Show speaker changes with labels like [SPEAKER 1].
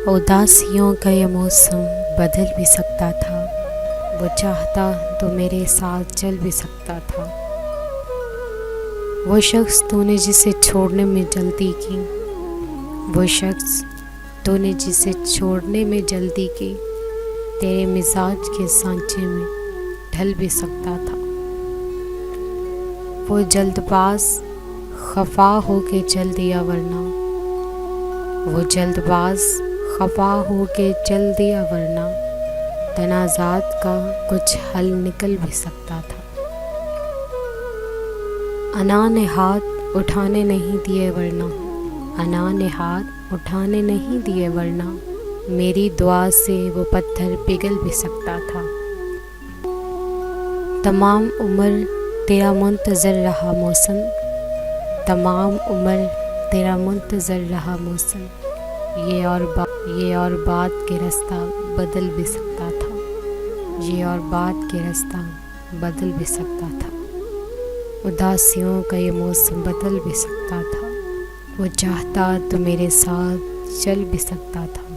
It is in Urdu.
[SPEAKER 1] اداسیوں کا یہ موسم بدل بھی سکتا تھا، وہ چاہتا تو میرے ساتھ چل بھی سکتا تھا۔ وہ شخص تو نے جسے چھوڑنے میں جلدی کی، وہ شخص تو نے جسے چھوڑنے میں جلدی کی، تیرے مزاج کے سانچے میں ڈھل بھی سکتا تھا۔ وہ جلد باز خفا ہو کے چل دیا ورنہ، وہ جلد باز خفا ہو کے چل دیا ورنہ تنازعات کا کچھ حل نکل بھی سکتا تھا۔ انا نے ہاتھ اٹھانے نہیں دیے ورنہ، انا نے ہاتھ اٹھانے نہیں دیے ورنہ میری دعا سے وہ پتھر پگھل بھی سکتا تھا۔ تمام عمر تیرا منتظر رہا موسم، تمام عمر تیرا منتظر رہا موسم، یہ اور بات کے رستہ بدل بھی سکتا تھا، یہ اور بات کے رستہ بدل بھی سکتا تھا۔ اداسیوں کا یہ موسم بدل بھی سکتا تھا، وہ چاہتا تو میرے ساتھ چل بھی سکتا تھا۔